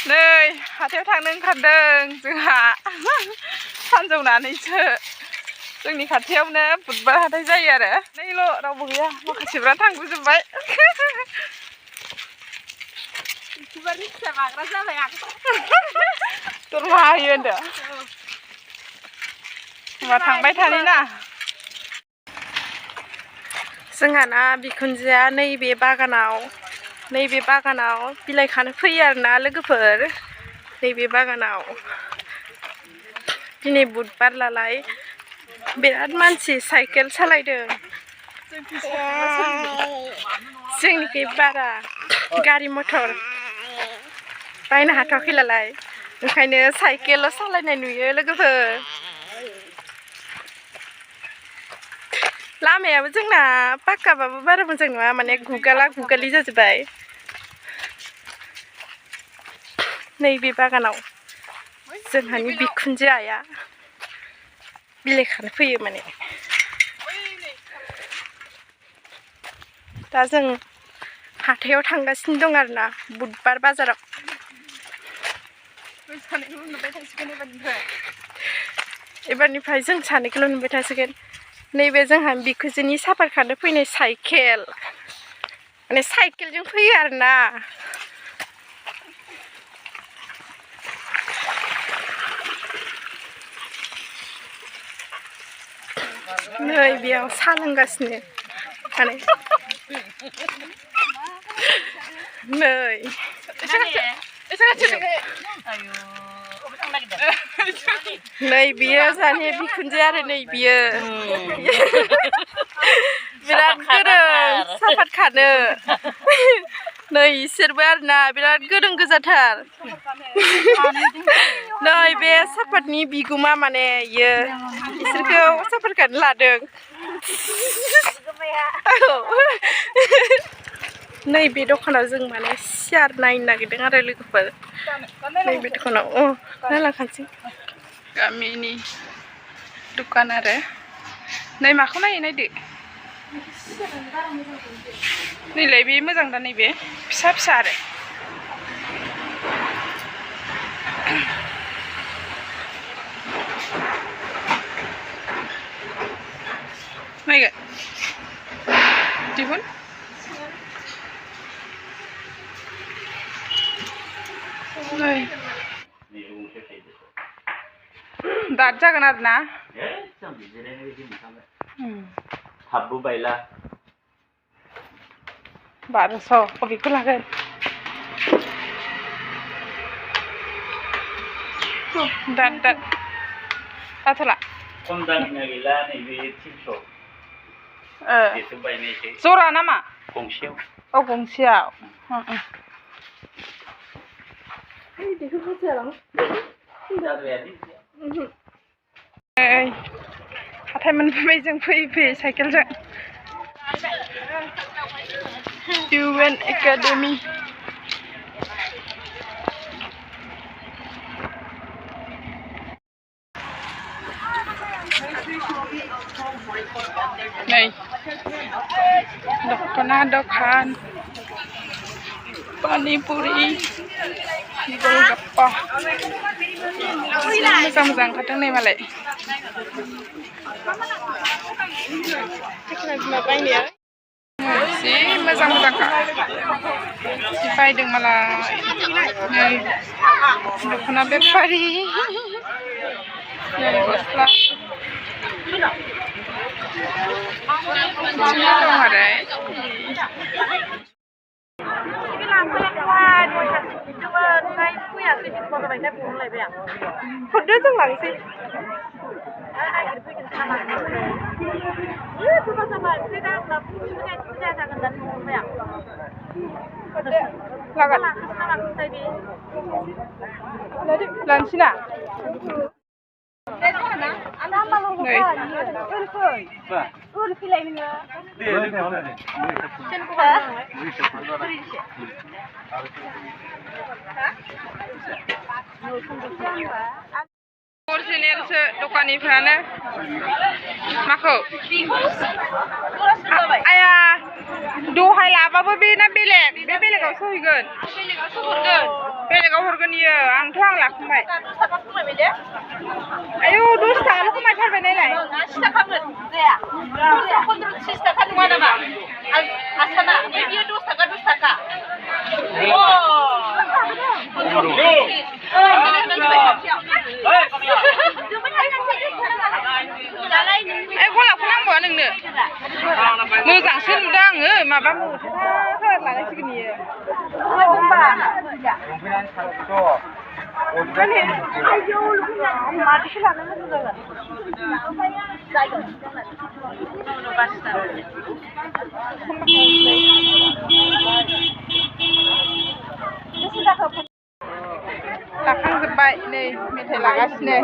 नै हाथायाव थांनो ओंखारदों जोंहा सानजौनानैसो जोंनि खाथियावनो बुधबार हाथाय जायो आरो नैल' रावबो गैया माखासेफ्रा थांगुजोब्बाय बुधबारनि फिसा माग्रा जाबाय आं दरमा होयो होनदों होमबा थांबाय थानि ना जोंहाना बिखुनजोआ नैबे बागानाव बिलाइ खानो फैयो आरोना लोगोफोर नैबे बागानाव दिनै बुधबार लालाय बिराद मानसि साइकेल सालायदों जोंनिखै बारा गारि मटर बायनो हाथ'वाखै नालाय ओंखायनो साइकेल सालायनाय नुयो लोगोफोर लामायाबो जोंना पाक्काबाबो बारा मोजां नङा माने गुगालि जाजोब्बाय नैबे बागानाव जोंहानि बिखुनजो आइया बिलाइ खानो फैयो माने दा जों हाथायाव थांगासिनो दं आरोना बुधबार बाजाराव एबारनिफ्राय जों सानैखौल' नुबाय थासिगोन नैबे जोंहा बिखुनजोनि साफात खानो फैनाय साइकेल माने साइकेलजों फैयो आरोना नै बेयाव साहा लोंगासिनो माने नै बियो जाने बिखुनजो आरो नै बियो बिराद गोरों साफात खानो नै इसोरबो आरोना बिराद गोरों गोजाथार नै बे साफातनि बिगुमा माने इयो इसोरखौ साफात खानो लादों नैबे दखानाव जों माने सियार नायनो नागिरदों आरो लोगोफोर नैबे दखानाव नायलांखानोसै गामिनि दखान आरो नै माखौ नायदो नैलाय बे मोजां दा नैबे फिसा आरो नायगोन दिहुन नै दाद जागोन आरो ना हाब्बो बायला 1200 बबेखौ लागोन दाद दाथ'ला खम दामिना गैला नैबे 300 बेखौ बायनायसै जरा नामा गंसेयाव औ गंसेयाव बेखौ होजालां हाथाय मोनफैबाय जों फैयै साइकेलजों UN एकाडेमि नै दखना दखान पानिपुरि गलगाप्पा मोजां ओंखारदों नै मालाय जि मोजांखा जि बायदों मालाय नै दखना बेफारि नै गस्ला बिदिनो दं आरो हरदो जों लांसै लानोसै ना अरिजिनेलसो दखानिफ्रानो माखौ आया दहाय लाबाबो बेना बेलेग बे बेलेगावसो हैगोन बेलेगाव हरगोन इयो आंथ' आं लाखांबाय आयौ 10 थाखाल' खमायथारबाय नायलाय 10 थाखामोन जाया 30 थाखा नङा नामा आसाना बेयो 10 थाखा ए गलाबखौ नांगौ नोंनो मोजांसो नुदों आङो माबा मोथार लानांसिगोन इयो मादिखौ लानो मोजां जागोन लाखांजोब्बाय नै मेथाइ लागासिनो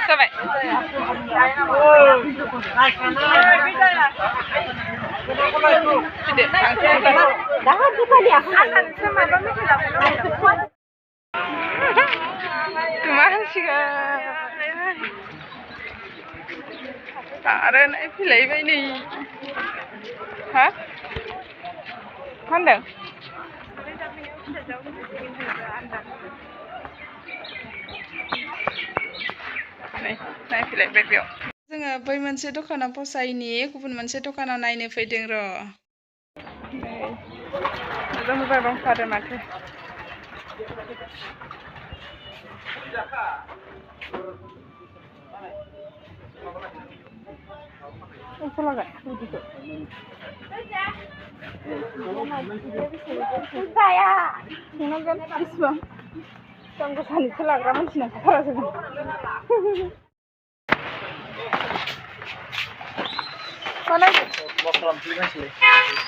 जाबाय मा होनसिगोन आरो नायफैलायबाय नै हा मा होनदों नायफैलायबाय बेयाव जोङो बै मोनसे दखानाव फसायनि गुबुन मोनसे दखानाव नायनो फैदों र' मोजां मोजां दंथारो माथो जाया संनांगोन बेसेबां दाम गोसानिसो लाग्रा मानसि नांखाथारा जोङो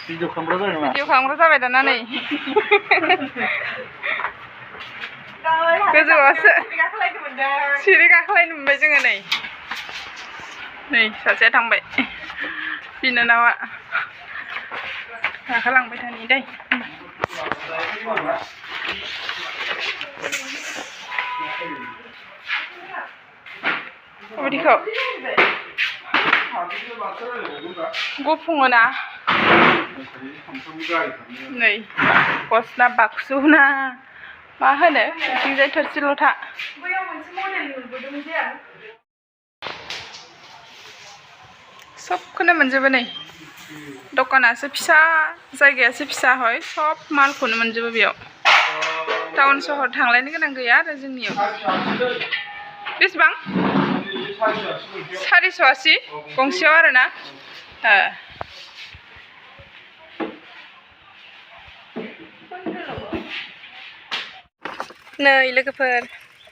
भिडिअ खालामग्रा जाबाय दाना नै गोजौआवसो सिरि गाखोलायनो मोनबाय जोङो नै सासेया थांबाय बिनानावा गाखोलांबाय थानि दै अबेदिखौ गुफुङो ना नै गस्ला बाक्सु ना मा होनो बिथिंजाय थोरसि लथा सबखौनो मोनजोबो नै दखानासो फिसा जायगायासो फिसा हय सब मालखौनो मोनजोबो बेयाव टाउन सहर थांलायनो गोनां गैया आरो जोंनियाव बेसेबां 480 गंसेयाव आरो ना नै लोगोफोर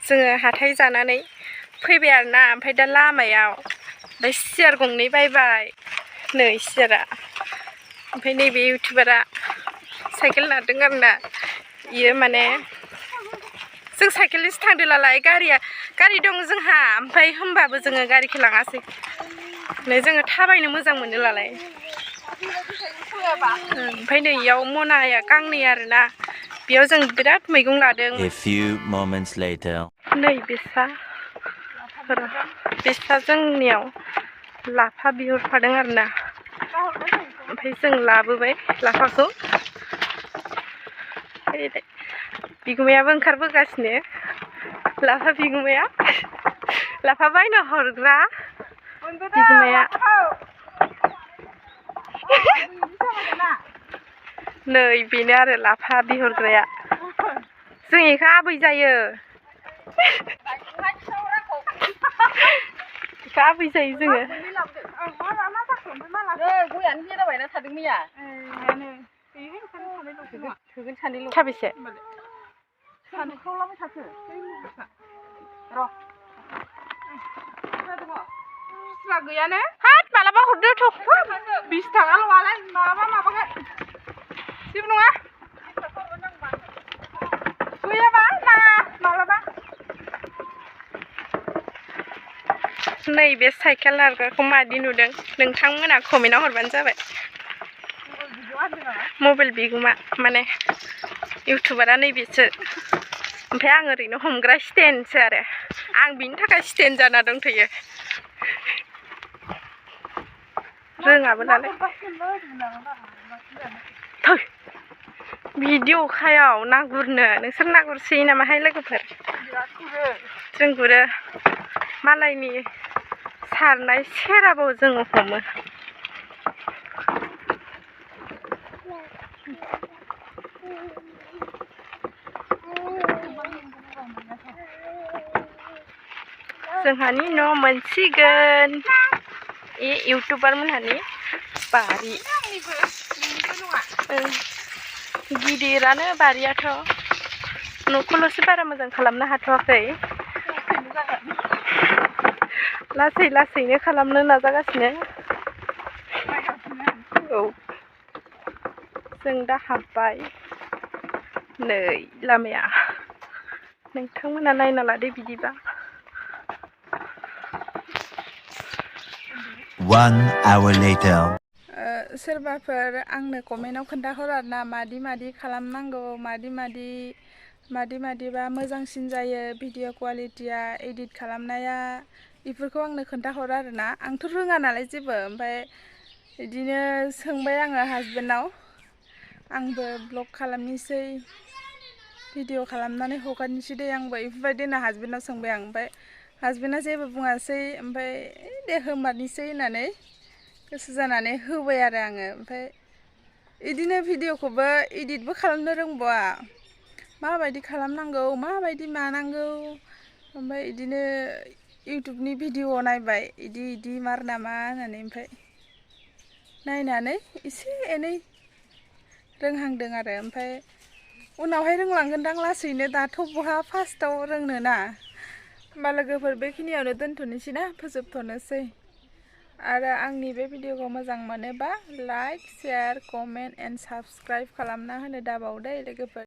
जोङो हाथाय जानानै फैबाय आरोना ओमफ्राय दा लामायाव ओमफ्राय सियार गंनै बायबाय नै सियारा ओमफ्राय नैबे इउटुबारा साइकेल लादों आरोना इयो माने जों साइकेलजोंसो थांदोंलाय गारि दं जोंहा ओमफ्राय होमबाबो जोङो गारिखौ लाङासै नै जोङो थाबायनो मोजां मोनो नालाय ओमफ्राय नै इयाव मनाया गांनै आरोना बेयाव जों बिराद मैगं लादों नै बेसा जोंनियाव लाफा बिहरफादों आरोना ओमफ्राय जों लाबोबाय लाफाखौ बिगुमायाबो ओंखारबोगासिनो लाफा बिगुमाया लाफा बायनो हरग्रा बिगुमाया नै बेनो आरो लाफा बिहरग्राया जों इखौ आबै जायो इखौ आबै जायो जोङो गयानो बेराबायना थादों मैया थोगोन सानैल' साबेसे सानख्रावलाबाय थाखो र' खुस्रा गैयानो हाट मालाबा हरदो थ' 20 थाखाल'आलाय मालाबा माबागोन जेबो नङा गैयाबा नाङा मालाबा नैबे साइकेल लाग्राखौ मादि नुदों नोंथांमोना कमेन्टआव हरबानो जाबाय मबाइल बिगुमा माने इउटुबारा नैबेसो ओमफ्राय आं ओरैनो हमग्रा स्टेन्डसो आरो आं बिनि थाखाय स्टेन्ड जाना दंथ'यो रोङाबो नालाय थै भिडिअ खायाव ना गुरनो नोंसोर ना गुरसोयो नामाहाय लोगोफोर जों गुरो मालायनि सारनाय सेराबाव जोङो हमो जोंहानि न' मोनसिगोन ए इउटुबार मोनहानि बारि गिदिरानो बारियाथ' न'खौल'सो बारा मोजां खालामनो हाथ'वाखै लासै लासैनो खालामनो नाजागासिनो औ जों दा हाबबाय नै लामाया नोंथांमोना नायना लादो बिदिबा 1 hour later. सोरबाफोर आंनो कमेन्टआव खोन्थाहर आरोना मादि खालामनांगौ मादिबा मोजांसिन जायो भिडिअ क्वालिटिया एडिट खालामनाया बेफोरखौ आंनो खोन्थाहर आरोना आंथ' रोङा नालाय जेबो ओमफ्राय बिदिनो सोंबाय आङो हासबेन्डनाव आंबो ब्लग खालामनोसै भिडिअ खालामनानै हगारनोसै दे आंबो बेफोरबायदि होनना हासबेन्डनाव सोंबाय आं ओमफ्राय हासबेन्डआ जेबो बुङासै ओमफ्राय दे होमारनोसै होननानै गोसो जानानै होबाय आरो आङो ओमफ्राय बिदिनो भिडिअखौबो एडिटबो खालामनो रोंबावा माबायदि खालामनांगौ माबायदि मानांगौ ओमफ्राय बिदिनो इउटुबनि भिडिअ नायबाय इदि मार नामा होननानै ओमफ्राय नायनानै एसे एनै रोंहांदों आरो ओमफ्राय उनावहाय रोंलांगोनदां लासैनो दाथ' बहा फार्स्टआव रोंनो ना होमबा लोगोफोर बेखिनियावनो दोनथ'नोसै ना फोजोबथ'नोसै आरो आंनि बे भिडिअखौ मोजां मोनोबा like share comment and subscribe खालामना होनो दाबाव दे लोगोफोर